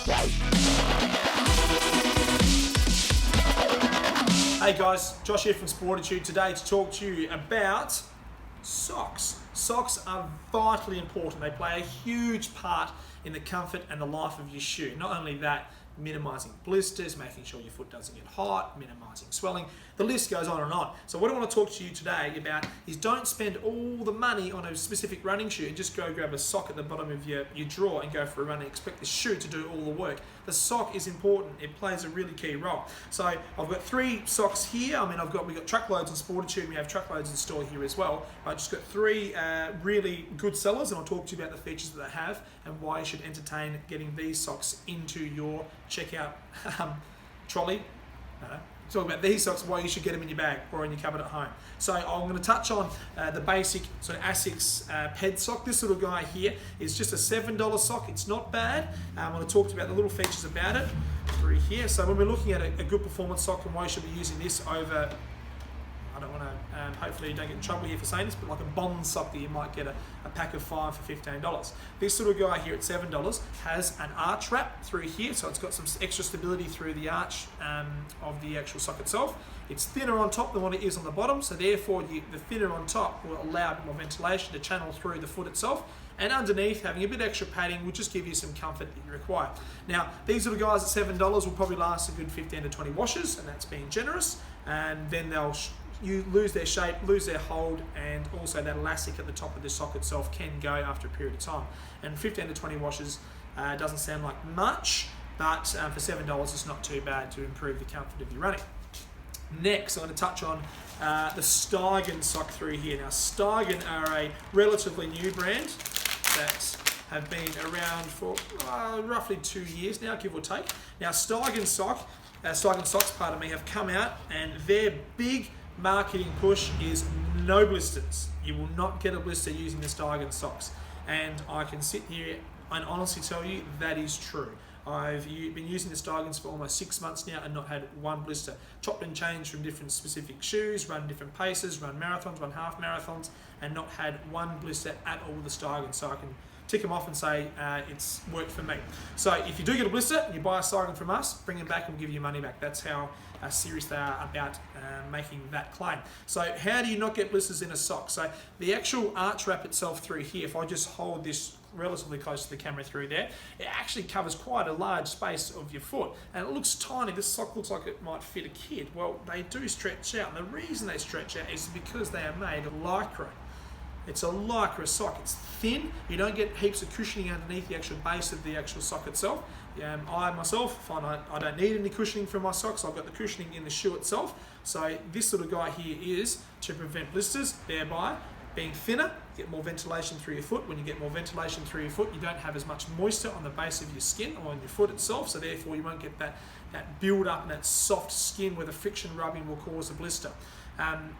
Hey guys, Josh here from Sportitude today to talk to you about socks. Socks are vitally important. They play a huge part in the comfort and the life of your shoe. Not only that, minimising blisters, making sure your foot doesn't get hot, minimising swelling. The list goes on and on. So what I want to talk to you today about is don't spend all the money on a specific running shoe and just go grab a sock at the bottom of your drawer and go for a run and expect the shoe to do all the work. The sock is important. It plays a really key role. So I've got 3 socks here. I mean, we've got truckloads in Sportitude. We have truckloads in store here as well. I've just got 3 really good sellers, and I'll talk to you about the features that they have and why you should entertain getting these socks into your checkout trolley. Talk about these socks, why you should get them in your bag or in your cupboard at home. So I'm going to touch on the basic sort of Asics ped sock. This little guy here is just a $7 sock. It's not bad. I'm going to talk about the little features about it through here. So when we're looking at a good performance sock and why you should be using this over, I don't want to, hopefully you don't get in trouble here for saying this, but like a Bond sock that you might get a pack of 5 for $15. This little guy here at $7 has an arch wrap through here, so it's got some extra stability through the arch of the actual sock itself. It's thinner on top than what it is on the bottom, so therefore the thinner on top will allow a bit more ventilation to channel through the foot itself. And underneath, having a bit extra padding will just give you some comfort that you require. Now, these little guys at $7 will probably last a good 15 to 20 washes, and that's being generous. And then you lose their shape, lose their hold, and also that elastic at the top of the sock itself can go after a period of time. And 15 to 20 washes doesn't sound like much, but for $7 it's not too bad to improve the comfort of your running. Next, I'm going to touch on the Steigen sock through here. Now, Steigen are a relatively new brand that have been around for roughly 2 years now, give or take. Now, Steigen socks, have come out, and their big marketing push is no blisters. You will not get a blister using the Steigen socks. And I can sit here and honestly tell you that is true. I've been using the Steigens for almost 6 months now and not had one blister. Chopped and changed from different specific shoes, run different paces, run marathons, run half marathons, and not had one blister at all with the Steigens. So I can tick them off and say it's worked for me. So if you do get a blister and you buy a Steigen from us, bring them back and we'll give you money back. That's how serious they are about making that claim. So how do you not get blisters in a sock? So the actual arch wrap itself through here, if I just hold this relatively close to the camera through there, it actually covers quite a large space of your foot, and it looks tiny. This sock looks like it might fit a kid. Well, they do stretch out, and the reason they stretch out is because they are made of Lycra. It's a Lycra sock. It's thin. You don't get heaps of cushioning underneath the actual base of the actual sock itself. I myself find I don't need any cushioning for my socks. I've got the cushioning in the shoe itself. So this little guy here is to prevent blisters, thereby being thinner, get more ventilation through your foot. When you get more ventilation through your foot, you don't have as much moisture on the base of your skin or on your foot itself, so therefore you won't get that build up and that soft skin where the friction rubbing will cause a blister.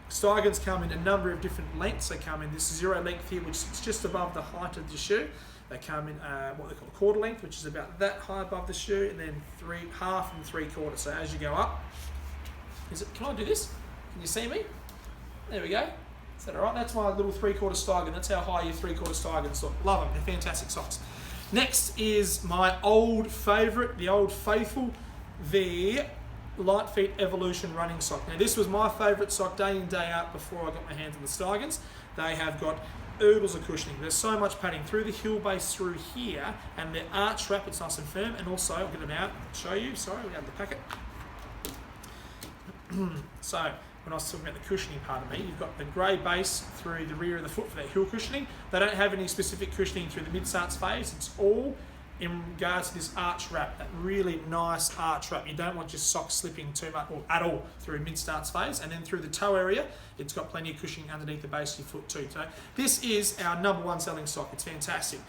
Steigens come in a number of different lengths. They come in this 0 length here, which is just above the height of the shoe. They come in what they call a quarter length, which is about that high above the shoe, and then 1/2 and 3/4. So as you go up, can I do this? Can you see me? There we go. Is that all right? That's my little 3/4 Steigen. That's how high your 3/4 Steigens look. Love them. They're fantastic socks. Next is my old favourite, the Old Faithful, the Lightfeet Evolution running sock. Now this was my favourite sock day in, day out before I got my hands on the Steigens. They have got oodles of cushioning. There's so much padding through the heel base through here, and the arch wrap, it's nice and firm, and also, I'll get them out and show you. Sorry, we have the packet. So when I was talking about the cushioning part of me, you've got the grey base through the rear of the foot for that heel cushioning. They don't have any specific cushioning through the mid-starts phase. It's all in regards to this arch wrap, that really nice arch wrap. You don't want your socks slipping too much or at all through mid-starts phase, and then through the toe area, it's got plenty of cushioning underneath the base of your foot too. So this is our #1 selling sock. It's fantastic.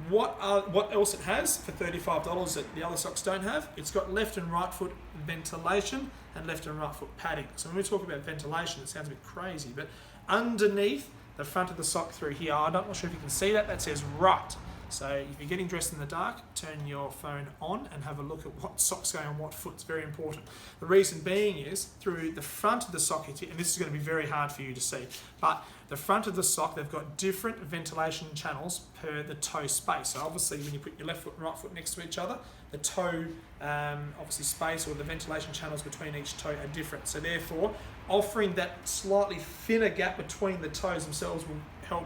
What else it has for $35 that the other socks don't have? It's got left and right foot ventilation and left and right foot padding. So when we talk about ventilation, it sounds a bit crazy, but underneath the front of the sock through here, I'm not sure if you can see that, that says right. So if you're getting dressed in the dark, turn your phone on and have a look at what sock's going on what foot. It's very important. The reason being is through the front of the sock, and this is going to be very hard for you to see, but the front of the sock, they've got different ventilation channels per the toe space. So obviously when you put your left foot and right foot next to each other, the toe obviously space or the ventilation channels between each toe are different. So therefore, offering that slightly thinner gap between the toes themselves will help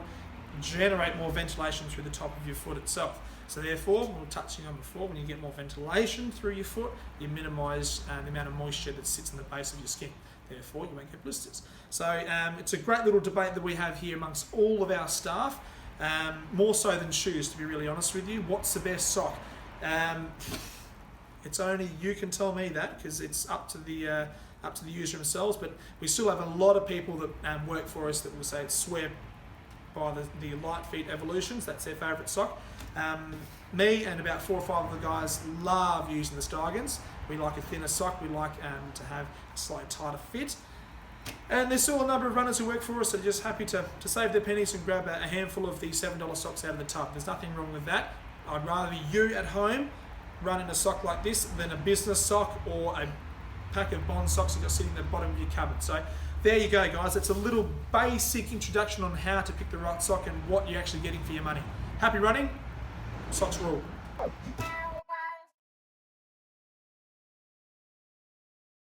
generate more ventilation through the top of your foot itself. So therefore, we were touching on before, when you get more ventilation through your foot, you minimise the amount of moisture that sits in the base of your skin. Therefore, you won't get blisters. So it's a great little debate that we have here amongst all of our staff, more so than shoes, to be really honest with you. What's the best sock? It's only you can tell me that, because it's up to the user themselves. But we still have a lot of people that work for us that will say it's swear by the Lightfeet Evolutions. That's their favourite sock. Me and about 4 or 5 of the guys love using the Steigens. We like a thinner sock. We like to have a slightly tighter fit. And there's still a number of runners who work for us that are just happy to save their pennies and grab a handful of the $7 socks out of the tub. There's nothing wrong with that. I'd rather be you at home running a sock like this than a business sock or a pack of Bond socks you've got sitting at the bottom of your cupboard. So there you go, guys. It's a little basic introduction on how to pick the right sock and what you're actually getting for your money. Happy running. Socks rule.